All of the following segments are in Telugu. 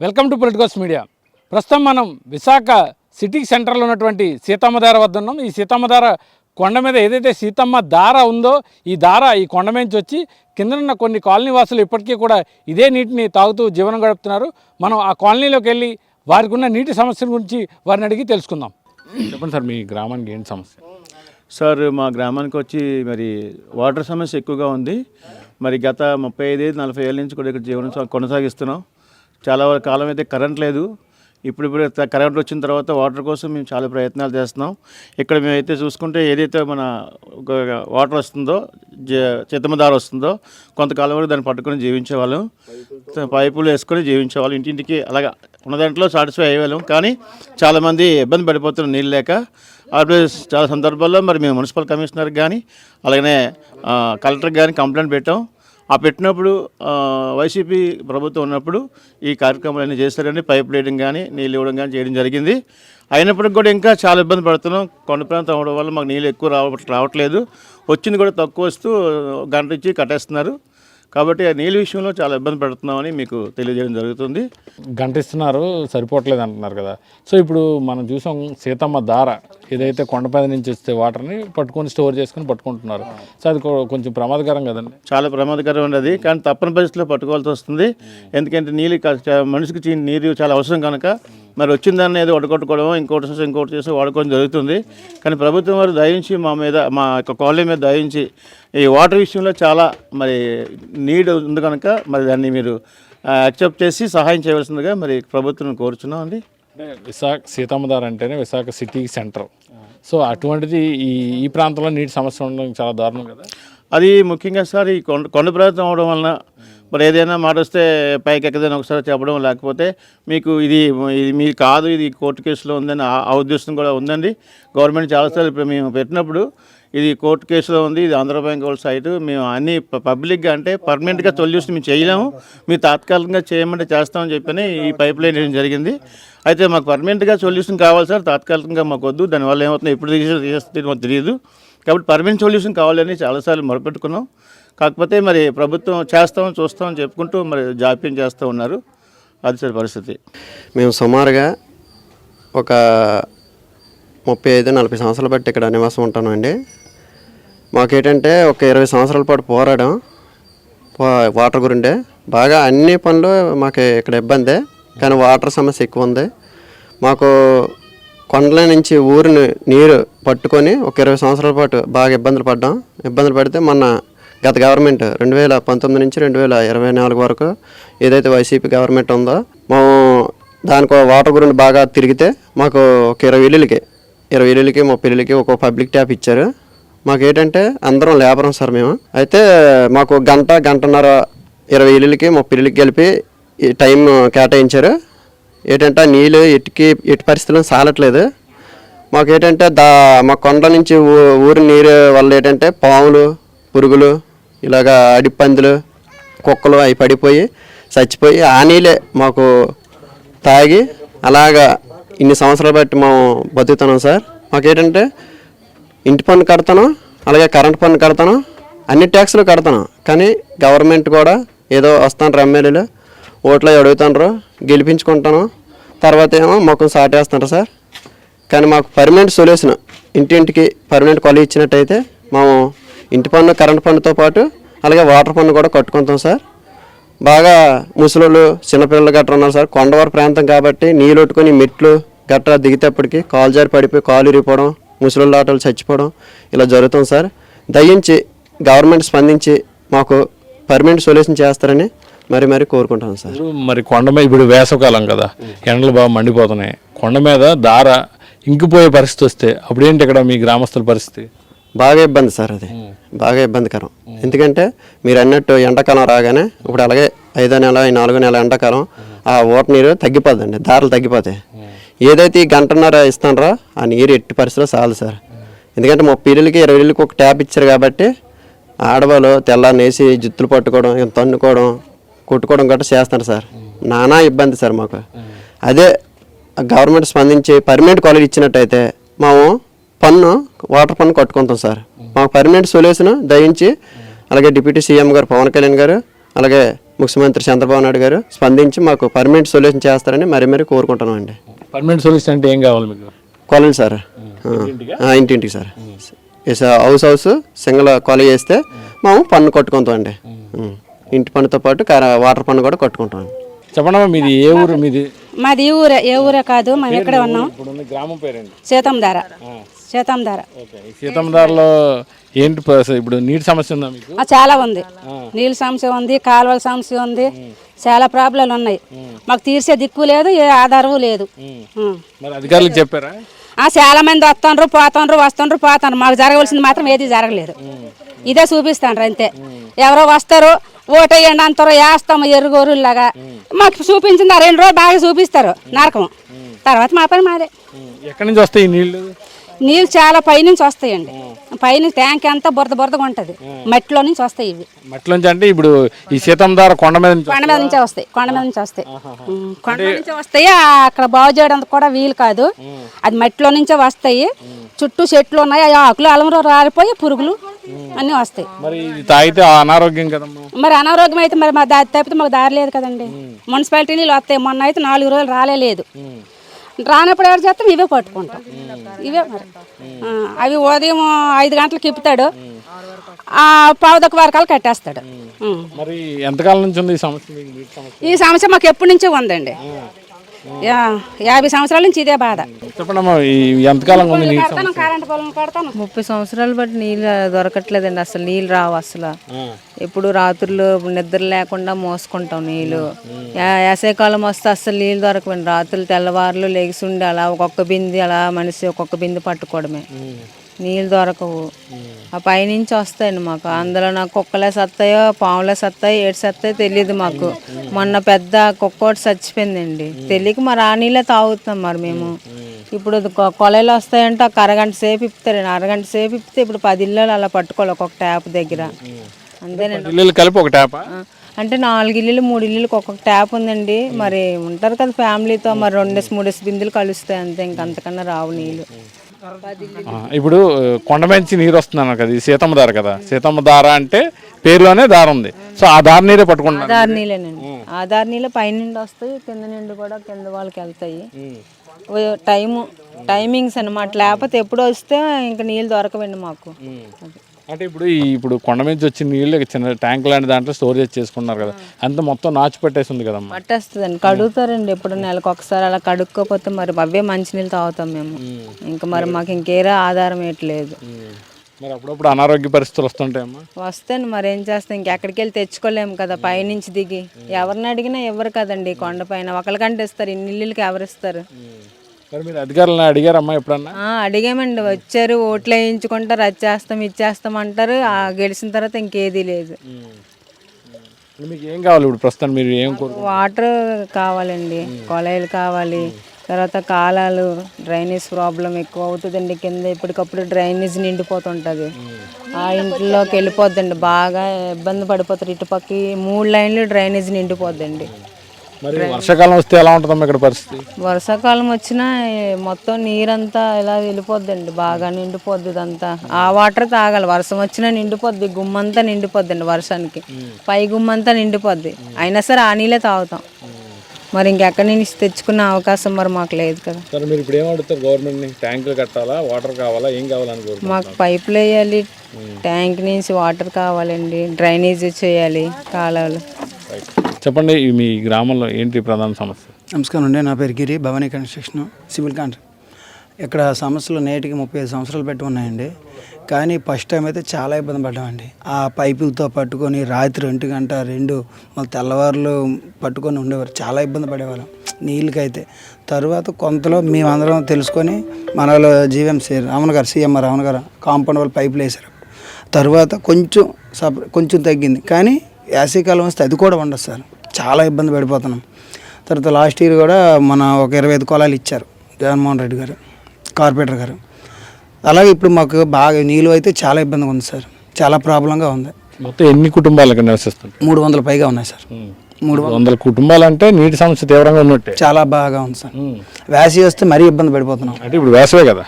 Welcome to politicals media. ప్రస్తుతం మనం విశాఖ సిటీ సెంటర్లో ఉన్నటువంటి సీతమ్మధార వద్ద ఉన్నాం. ఈ సీతమ్మధార కొండ మీద ఏదైతే సీతమ్మ దార ఉందో ఈ దార ఈ కొండ మీద వచ్చి కిందనున్న కొన్ని కాలనీ వాసులు ఇప్పటికీ కూడా ఇదే నీటిని తాగుతూ జీవనం గడుపుతున్నారు. మనం ఆ కాలనీలోకి వెళ్ళి వారికి ఉన్న నీటి సమస్యల గురించి వారిని అడిగి తెలుసుకుందాం. చెప్పండి సార్, మీ గ్రామానికి ఏంటి సమస్య? సార్, మా గ్రామానికి వచ్చి మరి వాటర్ సమస్య ఎక్కువగా ఉంది. మరి గత 35-40 ఏళ్ళ నుంచి కూడా ఇక్కడ జీవనం కొనసాగిస్తున్నాం. చాలా కాలం అయితే కరెంట్ లేదు. ఇప్పుడు కరెంట్ వచ్చిన తర్వాత వాటర్ కోసం మేము చాలా ప్రయత్నాలు చేస్తున్నాం. ఇక్కడ మేమైతే చూసుకుంటే ఏదైతే మన వాటర్ వస్తుందో, సీతమ్మధార వస్తుందో, కొంతకాలం వరకు దాన్ని పట్టుకొని జీవించేవాళ్ళం. పైపులు వేసుకొని జీవించేవాళ్ళం. ఇంటింటికి అలాగా ఉన్న దాంట్లో సాటిస్ఫై అయ్యేవాళ్ళం. కానీ చాలామంది ఇబ్బంది పడిపోతున్నారు నీళ్ళు లేక. అప్పుడు చాలా సందర్భాల్లో మరి మేము మున్సిపల్ కమిషనర్కి కానీ అలాగనే కలెక్టర్కి కానీ కంప్లైంట్ పెట్టాం. ఆ పెట్టినప్పుడు వైసీపీ ప్రభుత్వం ఉన్నప్పుడు ఈ కార్యక్రమాలన్నీ చేస్తారని పైప్ లైటింగ్ కానీ నీళ్ళు ఇవ్వడం కానీ చేయడం జరిగింది. అయినప్పటికి కూడా ఇంకా చాలా ఇబ్బంది పడుతున్నాం. కొండ ప్రాంతం అవ్వడం వల్ల మాకు నీళ్ళు ఎక్కువ రావట్లేదు. వచ్చింది కూడా తక్కువ వస్తూ గంట ఇచ్చి కట్టేస్తున్నారు. కాబట్టి ఆ నీళ్ళ విషయంలో చాలా ఇబ్బంది పడుతున్నామని మీకు తెలియజేయడం జరుగుతుంది. గంట ఇస్తున్నారు, సరిపోవట్లేదు అంటున్నారు కదా. సో ఇప్పుడు మనం చూసాం సీతమ్మ దార ఏదైతే కొండపై నుంచి వస్తే వాటర్ని పట్టుకొని స్టోర్ చేసుకొని పట్టుకుంటున్నారు. సో అది కొంచెం ప్రమాదకరం కదండి. చాలా ప్రమాదకరం ఉన్నది. కానీ తప్పని పరిస్థితిలో పట్టుకోవాల్సి వస్తుంది. ఎందుకంటే మనిషికి నీరు చాలా అవసరం కనుక మరి వచ్చిన దాన్ని ఏదో వడగొట్టుకోవడం ఇంకోటి చేసి వాడుకోవడం జరుగుతుంది. కానీ ప్రభుత్వం వారు దయించి మా యొక్క కాలనీ మీద దయించి ఈ వాటర్ విషయంలో చాలా మరి నీడ్ ఉంది కనుక మరి దాన్ని మీరు యాక్సెప్ట్ చేసి సహాయం చేయవలసిందిగా మరి ప్రభుత్వం కోరుచున్నాం అండి. విశాఖ సీతమ్మధార అంటేనే విశాఖ సిటీ సెంటర్. సో అటువంటిది ఈ ప్రాంతంలో నీటి సమస్య ఉండడం చాలా దారుణం కదా. అది ముఖ్యంగా సార్ ఈ కొండ ప్రాంతం అవడం వలన మరి ఏదైనా మాట వస్తే పైకి ఎక్కదైనా ఒకసారి చెప్పడం, లేకపోతే మీకు ఇది మీరు కాదు, ఇది కోర్టు కేసులో ఉందని ఆ ఉద్దేశం కూడా ఉందండి. గవర్నమెంట్ చాలాసార్లు ఇప్పుడు మేము పెట్టినప్పుడు ఇది కోర్టు కేసులో ఉంది, ఇది ఆంధ్ర బ్యాంక్ వాళ్ళ సైటు, మేము అన్ని పబ్లిక్గా అంటే పర్మనెంట్గా సొల్యూషన్ మేము చేయలేము, మీరు తాత్కాలికంగా చేయమంటే చేస్తామని చెప్పని ఈ పైప్ లైన్ వేయడం జరిగింది. అయితే మాకు పర్మనెంట్గా సొల్యూషన్ కావాలి సార్, తాత్కాలికంగా మాకు వద్దు. దానివల్ల ఏమవుతుందో ఎప్పుడు తీసేస్తే మాకు తెలియదు. కాబట్టి పర్మనెంట్ సొల్యూషన్ కావాలని చాలాసార్లు మొరపెట్టుకున్నాం. కాకపోతే మరి ప్రభుత్వం చూస్తామని చెప్పుకుంటూ మరి జాప్యం చేస్తూ ఉన్నారు. అది సార్ పరిస్థితి. మేము సుమారుగా ఒక 35-40 సంవత్సరాల బట్టి ఇక్కడ నివాసం ఉంటామండి. మాకేంటంటే ఒక 20 సంవత్సరాల పాటు పోరాడం వాటర్ గురిండే. బాగా అన్ని పనులు మాకు ఇక్కడ ఇబ్బందే, కానీ వాటర్ సమస్య ఎక్కువ ఉంది. మాకు కొండల నుంచి ఊరిని నీరు పట్టుకొని ఒక 20 సంవత్సరాల పాటు బాగా ఇబ్బందులు పడితే మొన్న గత గవర్నమెంట్ 2019 నుంచి 2024 వరకు ఏదైతే వైసీపీ గవర్నమెంట్ ఉందో మేము దానికి వాటర్ గురించి బాగా తిరిగితే మాకు ఒక 20 ఇళ్ళకి 30 ఇళ్ళకి ఒక పబ్లిక్ ట్యాప్ ఇచ్చారు. మాకు ఏంటంటే అందరం లేబరం సార్ మేము. అయితే మాకు గంటన్నర 20 ఇళ్ళకి 30 ఇళ్ళకి కలిపి ఈ టైం కేటాయించారు. ఏంటంటే నీళ్ళు ఎట్టి పరిస్థితుల్లో సాలట్లేదు. మాకు ఏంటంటే మా కొండ నుంచి ఊరి నీరు వల్ల ఏంటంటే పాములు, పురుగులు, ఇలాగా అడిపందులు, కుక్కలు అవి పడిపోయి చచ్చిపోయి ఆ నీళ్ళే మాకు తాగి అలాగా ఇన్ని సంవత్సరాలు బట్టి మేము బతుకుతున్నాం సార్. మాకేంటంటే ఇంటి పన్ను కడతాను, అలాగే కరెంట్ పన్ను కడతాను, అన్ని ట్యాక్సులు కడతాను. కానీ గవర్నమెంట్ కూడా ఏదో వస్తాను ఎమ్మెల్యేలు ఓట్లు అడుగుతాను, గెలిపించుకుంటాను, తర్వాత ఏమో మొక్కం సాటేస్తున్నారు సార్. కానీ మాకు పర్మనెంట్ సొల్యూషన్ ఇంటింటికి పర్మనెంట్ కొలి ఇచ్చినట్టయితే మేము ఇంటి పన్ను కరెంట్ పన్నుతో పాటు అలాగే వాటర్ పన్ను కూడా కట్టుకుంటాం సార్. బాగా ముసలోళ్ళు చిన్నపిల్లలు గట్రా ఉన్నారు సార్. కొండవారి ప్రాంతం కాబట్టి నీళ్ళు కొట్టుకొని మెట్లు గట్రా దిగితేప్పటికి కాలు జారి పడిపోయి కాలు ఇరిగిపోవడం, ముసలోళ్ళ ఆటలు చచ్చిపోవడం ఇలా జరుగుతుంది సార్. దయించి గవర్నమెంట్ స్పందించి మాకు పర్మనెంట్ సొల్యూషన్ చేస్తారని మరి కోరుకుంటాను సార్. మరి కొండ మీద ఇప్పుడు వేసవకాలం కదా, ఎండలు బాగా మండిపోతున్నాయి. కొండ మీద దార ఇంకిపోయే పరిస్థితి వస్తే అప్పుడు ఏంటి ఇక్కడ మీ గ్రామస్తుల పరిస్థితి? బాగా ఇబ్బంది సార్, అది బాగా ఇబ్బందికరం. ఎందుకంటే మీరు అన్నట్టు ఎండాకాలం రాగానే ఇప్పుడు అలాగే 5వ నెల 4వ నెల ఎండాకాలం ఆ వాటర్ నీరు తగ్గిపోద్దండి, దారులు తగ్గిపోతాయి. ఏదైతే ఈ గంటన్నర ఇస్తానో ఆ నీరు ఎట్టి పరిస్థితిలో చాలు సార్. ఎందుకంటే 30 ఇళ్ళకి 20 ఇళ్ళకి ఒక ట్యాప్ ఇచ్చారు కాబట్టి ఆడవాళ్ళు తెల్లారినేసి జుత్తులు పట్టుకోవడం, తన్నుకోవడం, కొట్టుకోవడం గట్రా చేస్తారు సార్. నానా ఇబ్బంది సార్ మాకు. అదే గవర్నమెంట్ స్పందించి పర్మనెంట్ కాలేజ్ ఇచ్చినట్టయితే మేము వాటర్ పన్ను కట్టుకుంటాం సార్. మాకు పర్మనెంట్ సొల్యూషన్ దయించి అలాగే డిప్యూటీ సీఎం గారు పవన్ కళ్యాణ్ గారు అలాగే ముఖ్యమంత్రి చంద్రబాబు నాయుడు గారు స్పందించి మాకు పర్మనెంట్ సొల్యూషన్ చేస్తారని మరీ కోరుకుంటున్నాం అండి. పర్మనెంట్ సొల్యూషన్ అంటే ఏం కావాలి మీకు? కాలనీ సార్, ఇంటింటికి సార్, హౌస్ సింగిల్ కాలనీ చేస్తే మేము పన్ను కట్టుకుంటాం అండి. ఇంటి పన్నుతో పాటు వాటర్ పన్ను కూడా కట్టుకుంటాం. చెప్పండి, మీది ఏ ఊరు? మీది మాది ఏ ఊరే కాదు, మేము ఇక్కడే ఉన్నాం. గ్రామం పేరేంటి? సీతంధార. సీతంధార. సీతంధారలో ఏంటి ఇప్పుడు నీటి సమస్య ఉందా మీకు? చాలా ఉంది, నీళ్ళ సమస్య ఉంది, కాలువల సమస్య ఉంది, చాలా ప్రాబ్లంలు ఉన్నాయి. మాకు తీర్చే దిక్కు లేదు, ఏ ఆధారము లేదు. మరి అధికారులకు చెప్పారా? చాలా మంది వస్తుండ్రు పోతుండ్రు. మాకు జరగవలసింది మాత్రం ఏది జరగలేదు. ఇదే చూపిస్తాండ్రు అంతే. ఎవరో వస్తారు, ఓటేయండి అంటారు, వేస్తాము ఎరుగోరులాగా. మాకు చూపించింది 2 రోజులు బాగా చూపిస్తారు నరకం, తర్వాత మా పని మాదే. ఎక్కడి నుంచి వస్తాయి నీళ్ళు? నీళ్ళు చాలా పైనుంచి వస్తాయండి. పైన ట్యాంక్ అంతా బురదగా ఉంటుంది, మట్టిలో నుంచి వస్తాయి ఇవి. మట్టిలో నుంచి అంటే ఇప్పుడు ఈ సీతంధార కొండ మీద నుంచే వస్తాయి. కొండ మీద నుంచి వస్తాయి. అక్కడ బాగు చేయడానికి కూడా వీలు కాదు, అది మట్టిలో నుంచే వస్తాయి. చుట్టూ చెట్లు ఉన్నాయి, ఆ ఆకులు అలమరో రాలిపోయి పురుగులు అన్నీ వస్తాయి. మరి ఇది తాగితే అనారోగ్యం కదమ్మా. మరి అనారోగ్యం అయితే మరి మా దారి తప్పితే మాకు దారి లేదు కదండి. మున్సిపాలిటీ నీళ్ళు వస్తాయి. మొన్న అయితే 4 రోజులు రాలేదు. రానప్పుడు ఎవరు చేస్తాం, ఇవే పట్టుకుంటాం. ఇవే మరి అవి ఉదయం 5 గంటలకు ఇప్పుతాడు, 10:15 వరకాలు కట్టేస్తాడు. మరి ఎంతకాలం నుంచి ఉంది ఈ సమస్య? ఈ సమస్య మాకు ఎప్పటి నుంచో ఉందండి. 50 సంవత్సరాల నుంచి ఇదే బాధ. చెప్పండమ్మా, ఎంతకాలం ఉంది? కరెంట్ పొలం కడతాను. 30 సంవత్సరాలు బట్టి నీళ్ళు దొరకట్లేదండి. అసలు నీళ్ళు రావు అసలు. ఎప్పుడు రాత్రులు నిద్ర లేకుండా మోసుకుంటాం నీళ్ళు. వేసవికాలం వస్తే అసలు నీళ్ళు దొరకవండి. రాత్రులు తెల్లవారులు లెగిసి ఉండి అలా ఒక్కొక్క బింది, అలా మనిషి ఒక్కొక్క బింది పట్టుకోవడమే. నీళ్ళు దొరకవు. ఆ పైనుంచి వస్తాయండి మాకు. అందులో నాకు కుక్కలే సత్తాయో పాములే సత్తాయో ఏడు సత్తాయో తెలియదు మాకు. మొన్న పెద్ద కుక్క ఒకటి చచ్చిపోయిందండి, తెలియక మరి ఆ నీళ్ళే తాగుతున్నాం మరి మేము. ఇప్పుడు కొలైలు వస్తాయంటే ఒక అరగంట సేపు ఇప్పుతారండి. అరగంట సేపు ఇప్పితే ఇప్పుడు 10 ఇళ్ళు అలా పట్టుకోవాలి ఒక్కొక్క ట్యాప్ దగ్గర. అంతేనండి. కలిపి ఒక ట్యాప్ అంటే 4 ఇల్లులు 3 ఇల్లులకు ఒక్కొక్క ట్యాప్ ఉందండి. మరి ఉంటారు కదా ఫ్యామిలీతో, మరి 2-3 బిందులు కలుస్తాయి అంతే, ఇంకంతకన్నా రావు నీళ్ళు. ఇప్పుడు కొండ మంచి నీరు వస్తున్నాను కదా, ఇది సీతమ్మ దార కదా. సీతమ్మ దార అంటే పేరులోనే దార ఉంది. సో ఆ దారి నీరే పట్టుకుంటున్నాను. ఆధార్ నీళ్ళేనండి. ఆధార్ నీళ్ళు పైనుండి వస్తాయి, కింద నుండి కూడా కింద వాళ్ళకి వెళ్తాయి. టైమింగ్స్ అన్నమాట. లేకపోతే ఎప్పుడు వస్తే ఇంకా నీళ్ళు దొరకవండి మాకు. అంటే ఇప్పుడు కొండ నుంచి వచ్చిన నీళ్ళు చిన్న ట్యాంక్ లాంటి దాంట్లో స్టోరేజ్ చేసుకున్నారు కదా, అంత మొత్తం నాచు పట్టేస్తుంది కదమ్మా. పట్టేస్తుందండి. కడుగుతారండి ఎప్పుడు నెలకు ఒకసారి. అలా కడుక్కోపోతే మరి అవే మంచినీళ్ళు తాగుతాం మేము. ఇంకా మరి మాకు ఇంకేరే ఆధారం ఏట్లేదు. మరి అప్పుడప్పుడు అనారోగ్య పరిస్థితులు వస్తుంటాయమ్మా. వస్తాను మరి ఏం చేస్తాం, ఇంకెక్కడికి వెళ్ళి తెచ్చుకోలేము కదా. పైనుంచి దిగి ఎవరిని అడిగినా ఎవరు కదండి. కొండపైన ఒకరికంటే ఇస్తారు, ఇన్ని ఇల్లులకి ఎవరు ఇస్తారు? మరి మీరు అధికారులను అడిగారమ్మా ఎప్పుడన్నా? అడిగామండి. వచ్చారు, ఓట్లు వేయించుకుంటారు, అది చేస్తాం ఇది చేస్తాం అంటారు. గెలిచిన తర్వాత ఇంకేదీ లేదు. మీకు ఏం కావాలి ఇప్పుడు ప్రస్తుతం? మీరు ఏం వాటర్ కావాలండి, కొలాయిలు కావాలి, తర్వాత కాలాలు, డ్రైనేజ్ ప్రాబ్లం ఎక్కువ అవుతుందండి. కింద ఎప్పటికప్పుడు డ్రైనేజ్ నిండిపోతుంటుంది, ఆ ఇంట్లోకి వెళ్ళిపోద్దండి. బాగా ఇబ్బంది పడిపోతారు. ఇటుపక్కకి 3 లైన్లు డ్రైనేజ్ నిండిపోద్దండి. మరి వర్షాకాలం వస్తే ఎలా ఉంటుందమ్మా ఇక్కడ పరిస్థితి? వర్షాకాలం వచ్చినా మొత్తం నీరంతా ఇలా వెళ్ళిపోద్దండి, బాగా నిండిపోద్ది ఇదంతా. ఆ వాటర్ తాగాలి. వర్షం వచ్చినా నిండిపోద్ది, గుమ్మంతా నిండిపోద్దండి వర్షానికి. పై గుమ్మంతా నిండిపోద్ది, అయినా సరే ఆ నీళ్ళే తాగుతాం. మరి ఇంకెక్కడి నుంచి తెచ్చుకునే అవకాశం మరి మాకు లేదు కదా. సరే, మీరు ఇప్పుడు ఏమడుగుతారు గవర్నమెంట్ని? ట్యాంకులు కట్టాలా, వాటర్ కావాలా, ఏం కావాలని? మాకు పైపులు వేయాలి, ట్యాంక్ నుంచి వాటర్ కావాలండి, డ్రైనేజ్ చేయాలి, కాలువలు. చెప్పండి, మీ గ్రామంలో ఏంటి ప్రధాన సమస్య? నమస్కారం అండి, నా పేరు గిరి, భవానీ కన్స్ట్రక్షన్ సివిల్ కాంట్రాక్ట్. ఇక్కడ సమస్యలు నేటికి 35 సంవత్సరాలు పెట్టి ఉన్నాయండి. కానీ ఫస్ట్ టైం అయితే చాలా ఇబ్బంది పడ్డామండి. ఆ పైపులతో పట్టుకొని రాత్రి 1 గంట 2 మళ్ళీ తెల్లవారులు పట్టుకొని ఉండేవారు. చాలా ఇబ్బంది పడేవాళ్ళం నీళ్ళకైతే. తర్వాత కొంతలో మేమందరం తెలుసుకొని మన వాళ్ళు జీవీఎంసీ రావణ గారు, సీఎం రావణ గారు కాంపౌండ్ వాళ్ళు పైపులు వేశారు. తర్వాత కొంచెం తగ్గింది. కానీ వేసవికాలం వస్తే అది కూడా ఉండదు సార్, చాలా ఇబ్బంది పడిపోతున్నాం. తర్వాత లాస్ట్ ఇయర్ కూడా మన ఒక 25 కొలాలు ఇచ్చారు జగన్మోహన్ రెడ్డి గారు, కార్పొరేటర్ గారు. అలాగే ఇప్పుడు మాకు బాగా నీళ్ళు అయితే చాలా ఇబ్బందిగా ఉంది సార్, చాలా ప్రాబ్లంగా ఉంది. మొత్తం ఎన్ని కుటుంబాలు ఇక్కడ నివసిస్తుంది? 300 పైగా ఉన్నాయి సార్. 300 కుటుంబాలు అంటే నీటి సమస్య తీవ్రంగా ఉన్నట్టే. చాలా బాగా ఉంది సార్. వేసవి వస్తే మరీ ఇబ్బంది పడిపోతున్నాం. అంటే ఇప్పుడు వేసవే కదా.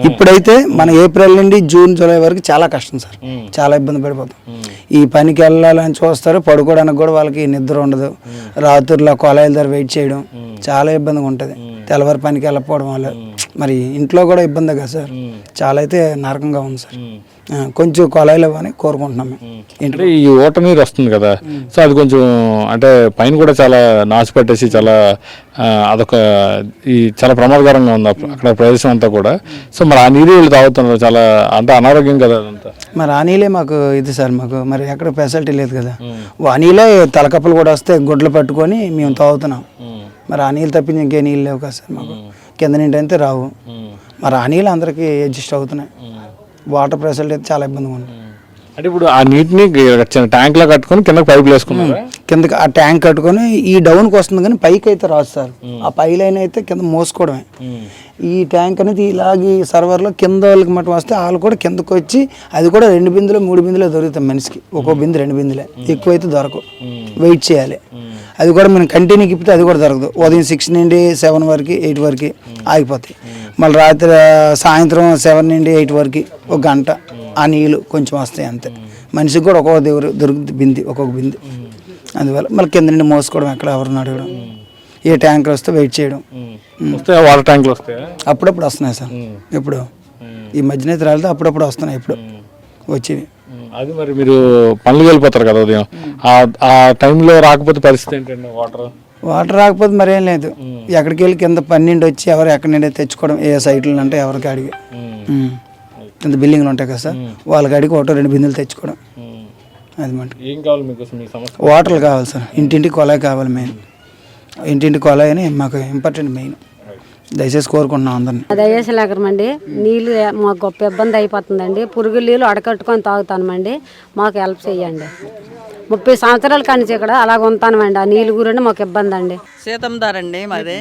ఇప్పుడైతే మన ఏప్రిల్ నుండి జూన్ జూలై వరకు చాలా కష్టం సార్. చాలా ఇబ్బంది పడిపోతాం. ఈ పనికి వెళ్ళాలని చూస్తారు, పడుకోవడానికి కూడా వాళ్ళకి నిద్ర ఉండదు. రాత్రుల్లో కొలాయిల దగ్గర వెయిట్ చేయడం చాలా ఇబ్బందిగా ఉంటుంది. తెల్లవారి పనికి వెళ్ళకపోవడం వల్ల మరి ఇంట్లో కూడా ఇబ్బంది కదా సార్. చాలా అయితే నరకంగా ఉంది సార్. కొంచెం కొలాయిలు ఇవ్వని కోరుకుంటున్నాం మేము. అంటే ఈ ఓట నీరు వస్తుంది కదా, సో అది కొంచెం అంటే పైన కూడా చాలా నాశ పెట్టేసి చాలా అదొక చాలా ప్రమాదకరంగా ఉంది అక్కడ ప్రదేశం అంతా కూడా. సో మరి ఆ నీరు వీళ్ళు తాగుతున్నారు, చాలా అంత అనారోగ్యం కదా అదంతా. మరి ఆ నీళ్ళే మాకు ఇది సార్. మాకు మరి ఎక్కడ ఫెసిలిటీ లేదు కదా. ఆ నీళ్ళే తలకప్పులు కూడా వస్తే గుడ్లు పట్టుకొని మేము తాగుతున్నాం. మరి ఆ నీళ్ళు తప్పించి ఇంకే నీళ్ళు లేవు కదా సార్ మాకు. కింద నీళ్ళు అయితే రావు. మరి ఆ నీళ్ళు అందరికీ అడ్జస్ట్ అవుతున్నాయి. వాటర్ ఫెసిలిటీ అయితే చాలా ఇబ్బందిగా ఉంది. అంటే ఇప్పుడు ఆ నీటిని చిన్న ట్యాంక్లో కట్టుకొని కింద పైపులు వేసుకున్నారు. కిందకి ఆ ట్యాంక్ కట్టుకొని ఈ డౌన్కి వస్తుంది కానీ పైకి అయితే రాదు సార్. ఆ పై లైన్ అయితే కింద మోసుకోవడమే. ఈ ట్యాంక్ అనేది ఇలాగే సర్వర్లో కింద వాళ్ళకి మటు వస్తే వాళ్ళు కూడా కిందకు వచ్చి అది కూడా 2 బిందులు 3 బిందులు దొరుకుతాయి మనిషికి. ఒక్కో బిందు 2 బిందులే, ఎక్కువైతే దొరకవు. వెయిట్ చేయాలి. అది కూడా మనం కంటిన్యూ ఇప్పితే అది కూడా దొరకదు. ఉదయం 6 నుండి 7 వరకు 8 వరకు ఆగిపోతాయి. మళ్ళీ రాత్రి సాయంత్రం 7 నుండి 8 వరకు 1 గంట ఆ నీళ్ళు కొంచెం వస్తాయి అంతే. మనిషికి కూడా ఒక్కొక్క దేవుడు దొరుకుతుంది బింది, ఒక్కొక్క బింది. అందువల్ల మళ్ళీ కింద నుండి మోసుకోవడం, ఎక్కడ ఎవరిని అడగడం, ఏ ట్యాంకర్ వస్తే వెయిట్ చేయడం. వాటర్ ట్యాంకులు వస్తాయి, అప్పుడప్పుడు వస్తున్నాయి సార్. ఇప్పుడు ఈ మధ్యన అయితే రాలేదు, అప్పుడప్పుడు వస్తున్నాయి. ఇప్పుడు వచ్చేవి అది మరి మీరు పనులు వెళ్ళిపోతారు కదా ఉదయం, ఆ టైంలో రాకపోతే పరిస్థితి ఏంటండి? వాటర్ రాకపోతే మరేం లేదు. ఎక్కడికి వెళ్ళి కింద 12 వచ్చి ఎవరు ఎక్కడి నుండి తెచ్చుకోవడం. ఏ సైట్లు అంటే ఎవరికి అడిగి కింద బిల్డింగ్లు ఉంటాయి కదా సార్, వాళ్ళకి అడిగి 1-2 బిందులు తెచ్చుకోవడం. అది మాట. ఏం కావాలి మీకు మీ సమస్య? వాటర్లు కావాలి సార్. ఇంటింటికి కొలాయి కావాలి. మెయిన్ ఇంటింటికి కొలాయి అని మాకు ఇంపార్టెంట్ మెయిన్. దయచేసి కోరుకుంటున్నాం అందరినీ. దయచేసి లేకరమండి, నీళ్ళు మాకు గొప్ప ఇబ్బంది అయిపోతుందండి. పురుగుల నీళ్ళు అడకట్టుకొని తాగుతానమండి, మాకు హెల్ప్ చేయండి. 30 సంవత్సరాల కానీ ఇక్కడ అలాగ ఉంటానమండి. ఆ నీళ్ళు గురండి మాకు ఇబ్బంది అండి. సీతంధార అండి మాది.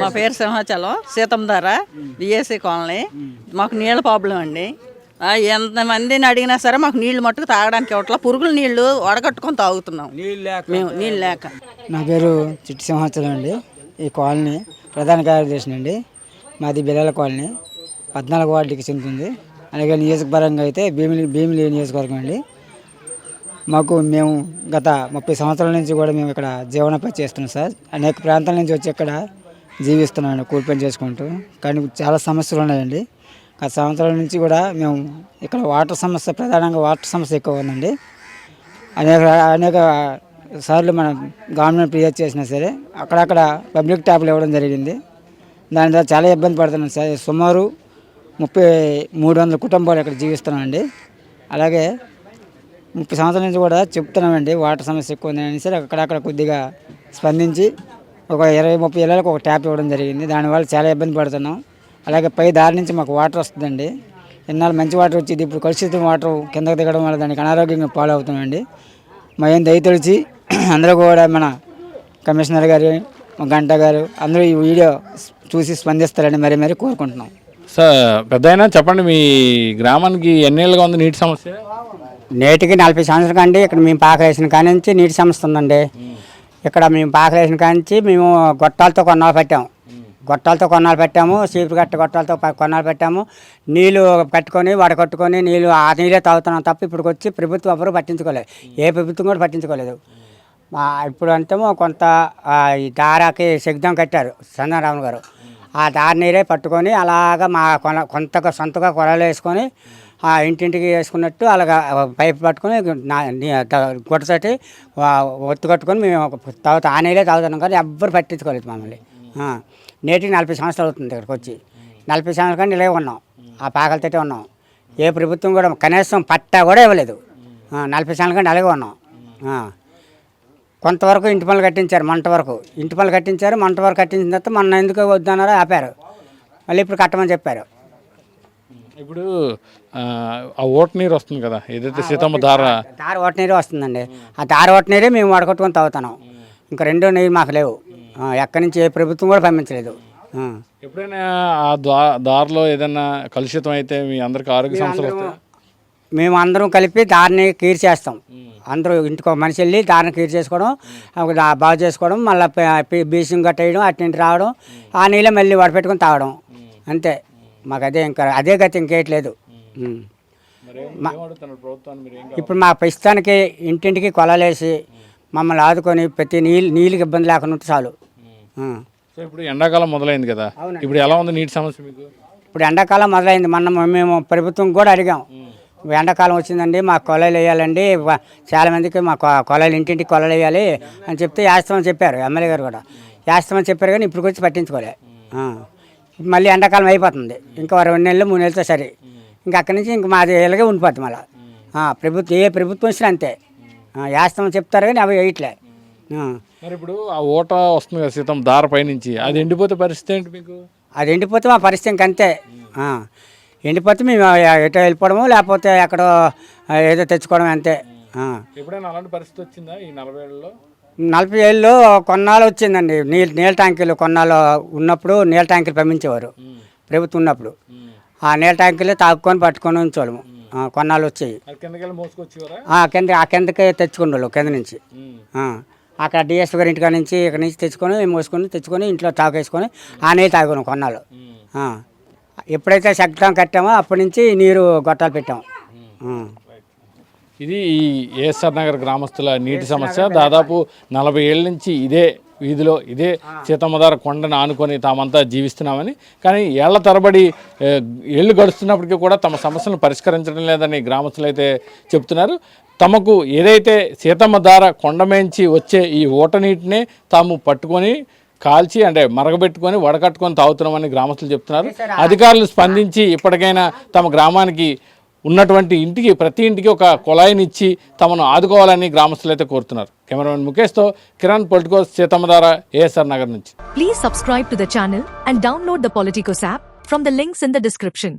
మా పేరు సింహాచలం. Seethammadhara, BSc colony. మాకు నీళ్ళ ప్రాబ్లం అండి. ఎంతమందిని అడిగినా సరే మాకు నీళ్లు మట్టుకు తాగడానికి ఇవ్వట్లా. పురుగుల నీళ్లు వడగట్టుకొని తాగుతున్నాం మేము, నీళ్ళు లేక. నా పేరు చిట్టి సింహాచలం అండి. ఈ కాలనీ ప్రధాన కార్యదర్శి అండి. మాది బిల్లల కాలనీ 14 వార్డుకి చెందుతుంది. అలాగే నియోజకపరంగా అయితే భీమిలి నియోజకవర్గం అండి. మేము గత 30 సంవత్సరాల నుంచి కూడా మేము ఇక్కడ జీవనోపాధి చేస్తున్నాం సార్. అనేక ప్రాంతాల నుంచి వచ్చి ఇక్కడ జీవిస్తున్నామండి, కూలి పని చేసుకుంటూ. కానీ చాలా సమస్యలు ఉన్నాయండి. గత సంవత్సరాల నుంచి కూడా మేము ఇక్కడ వాటర్ సమస్య, ప్రధానంగా వాటర్ సమస్య ఎక్కువ ఉందండి. అనేక సార్లు మనం గవర్నమెంట్ ఫిర్యాదు చేసినా సరే అక్కడక్కడ పబ్లిక్ ట్యాప్లు ఇవ్వడం జరిగింది. దాని ద్వారా చాలా ఇబ్బంది పడుతున్నాం సార్. సుమారు 300 కుటుంబాలు ఇక్కడ జీవిస్తున్నామండి. అలాగే 30 సంవత్సరాల నుంచి కూడా చెప్తున్నామండి వాటర్ సమస్య ఎక్కువ ఉందని సరే అక్కడక్కడ కొద్దిగా స్పందించి ఒక 20-30 ఏళ్ళకు ఒక ట్యాప్ ఇవ్వడం జరిగింది. దానివల్ల చాలా ఇబ్బంది పడుతున్నాం. అలాగే పై దారి నుంచి మాకు వాటర్ వస్తుందండి. ఎన్నాళ్ళు మంచి వాటర్ వచ్చేది, ఇప్పుడు కలుషితం వాటర్ కిందకు దిగడం వల్ల దానికి అనారోగ్యంగా పాలవుతున్నామండి. ఏం దయతలిచి అందరూ కూడా మన కమిషనర్ గారు, గంట గారు అందరూ ఈ వీడియో చూసి స్పందిస్తారని మరీ కోరుకుంటున్నాం. సార్ పెద్దయినా చెప్పండి, మీ గ్రామానికి ఎన్నేళ్ళుగా ఉంది నీటి సమస్య? నేటికి 40 సంవత్సరాల కండి ఇక్కడ మేము పాకలేసిన కాడి నుంచి నీటి సమస్య ఉందండి. ఇక్కడ మేము పాకలేసిన కాడి నుంచి మేము గొట్టాలతో కొన్నాళ్ళు పెట్టాము. చీపురు కట్ట గొట్టాలతో కొన్నాళ్ళు పెట్టాము. నీళ్ళు కట్టుకొని వడకట్టుకొని నీళ్ళు ఆ నీళ్ళే తాగుతున్నాం తప్ప ఇప్పుడు వచ్చి ప్రభుత్వం ఎవరు పట్టించుకోలేదు. ఏ ప్రభుత్వం కూడా పట్టించుకోలేదు. ఇప్పుడు అంటేమో కొంత ఈ దారాకి సిగ్ధం కట్టారు చంద్రరామన్ గారు. ఆ దారి నీరే పట్టుకొని అలాగా మా కొంతగా సొంతగా కొలలు వేసుకొని ఇంటింటికి వేసుకున్నట్టు అలాగా పైపు పట్టుకొని గుట్టతోటి ఒత్తు కట్టుకొని మేము తాగుతాం. ఆ నీళ్ళే తాగుతున్నాం కానీ ఎవ్వరు పట్టించుకోలేదు మమ్మల్ని. నేటికి 40 సంవత్సరాలు అవుతుంది ఇక్కడికి వచ్చి. 40 సంవత్సరాల కానీ ఇలాగే ఉన్నాం, ఆ పాకలతోటే ఉన్నాం. ఏ ప్రభుత్వం కూడా కనీసం పట్టా కూడా ఇవ్వలేదు. 40 సంవత్సరాల కానీ అలాగే ఉన్నాం. కొంతవరకు ఇంటి పనులు కట్టించారు, మంట వరకు కట్టించిన తర్వాత మొన్న ఎందుకు వద్దన్నారో ఆపారు. మళ్ళీ ఇప్పుడు కట్టమని చెప్పారు. ఇప్పుడు ఆ ఓట నీరు వస్తుంది కదా, ఏదైతే సీతమ్మ దార ఓట నీరు వస్తుందండి. ఆ దారి ఓట నీరే మేము వడకొట్టుకొని తాగుతున్నాం. ఇంకా రెండో నీరు మాకు లేవు. ఎక్కడి నుంచి ఏ ప్రభుత్వం కూడా పంపించలేదు. ఎప్పుడైనా ఆ దారిలో ఏదైనా కలుషితం అయితే మీ అందరికి ఆరోగ్య సమస్యలు వస్తాయి? మేము అందరం కలిపి దారిని క్లియర్ చేస్తాం. అందరూ ఇంటికి ఒక మనిషి వెళ్ళి దారిని క్లియర్ చేసుకోవడం బాగు చేసుకోవడం, మళ్ళీ బీసింగ్ కట్టేయడం, అటు రావడం, ఆ నీళ్ళే మళ్ళీ వడపెట్టుకొని తాగడం అంతే. మాకు అదే ఇంకా అదే గతి ఇంకేయట్లేదు. ఇప్పుడు మా ప్రస్తుతానికి ఇంటింటికి కొలలేసి మమ్మల్ని ఆదుకొని ప్రతి నీళ్ళకి ఇబ్బంది లేకుండా ఉంటే చాలు. సో ఇప్పుడు ఎండాకాలం మొదలైంది కదా, ఇప్పుడు ఎలా ఉంది నీటి సమస్య మీకు? ఇప్పుడు ఎండాకాలం మొదలైంది. మేము ప్రభుత్వం కూడా అడిగాం, ఎండాకాలం వచ్చిందండి మాకు కొలలు వేయాలండి, చాలామందికి మా కొలలు ఇంటింటికి కొలలు వేయాలి అని చెప్తే వేస్తామని చెప్పారు. ఎమ్మెల్యే గారు కూడా వేస్తామని చెప్పారు, కానీ ఇప్పుడు వచ్చి పట్టించుకోలే. మళ్ళీ ఎండాకాలం అయిపోతుంది, ఇంకా 2 నెలలు 3 నెలలతో సరే ఇంకా అక్కడి నుంచి ఇంక మాది ఇలాగే ఉండిపోద్ది. మళ్ళీ ఏ ప్రభుత్వం వచ్చినా అంతే వేస్తామని చెప్తారు, కానీ అవి వేయట్లే. మరి ఇప్పుడు ఆ ఓట వస్తుంది కదా సీతమ్మ దార పైనుంచి, అది ఎండిపోతే పరిస్థితి ఏంటి మీకు? అది ఎండిపోతే మా పరిస్థితి ఇంకంతే. ఎండిపోతే మేము ఎటో వెళ్ళిపోవడము, లేకపోతే ఎక్కడో ఏదో తెచ్చుకోవడం అంతే. ఎప్పుడైనా అలాంటి పరిస్థితి వచ్చిందా ఈ 40 ఏళ్ళలో? 40 ఏళ్ళు కొన్నాళ్ళు వచ్చిందండి. నీళ్ళ ట్యాంకీలు కొన్నాళ్ళు ఉన్నప్పుడు నీళ్ళ ట్యాంకీలు పంపించేవారు ప్రభుత్వం ఉన్నప్పుడు. ఆ నీళ్ళ ట్యాంకీలు తాగుకొని పట్టుకొని ఉంచేవాళ్ళము. కొన్నాళ్ళు వచ్చాయి, కిందకి తెచ్చుకునేవాళ్ళు కింద నుంచి. అక్కడ డిఎస్ గారి ఇంటికాడ నుంచి ఇక్కడ నుంచి తెచ్చుకొని ఇంట్లో తాగేసుకొని ఆ నీళ్ళు తాగున్నాం కొన్నాళ్ళు. ఎప్పుడైతే చట్టం కట్టామో అప్పటి నుంచి నీరు గొట్టాలు పెట్టాము. ఇది ఈ ఏఎస్ఆర్ నగర్ గ్రామస్తుల నీటి సమస్య. దాదాపు 40 ఏళ్ళ నుంచి ఇదే వీధిలో ఇదే సీతమ్మధార కొండను ఆనుకొని తామంతా జీవిస్తున్నామని, కానీ ఏళ్ల తరబడి ఏళ్ళు గడుస్తున్నప్పటికీ కూడా తమ సమస్యలను పరిష్కరించడం లేదని గ్రామస్తులు అయితే చెప్తున్నారు. తమకు ఏదైతే సీతమ్మధార కొండమేంచి వచ్చే ఈ ఊట నీటినే తాము పట్టుకొని కాల్చి అంటే మరగబెట్టుకొని వడకట్టుకొని తాగుతున్నామని గ్రామస్తులు చెప్తున్నారు. అధికారులు స్పందించి ఇప్పటికైనా తమ గ్రామానికి ఉన్నటువంటి ఇంటికి ప్రతి ఇంటికి ఒక కుళాయినిచ్చి తమను ఆదుకోవాలని గ్రామస్తులు అయితే కోరుతున్నారు. కెమెరామెన్ ముఖేష్తో కిరణ్, పొలిటికోస్, సీతమ్మధార, ఏఎస్ఆర్ నగర్ నుంచి. Please subscribe to the channel and download the Politicos app from the links in the description.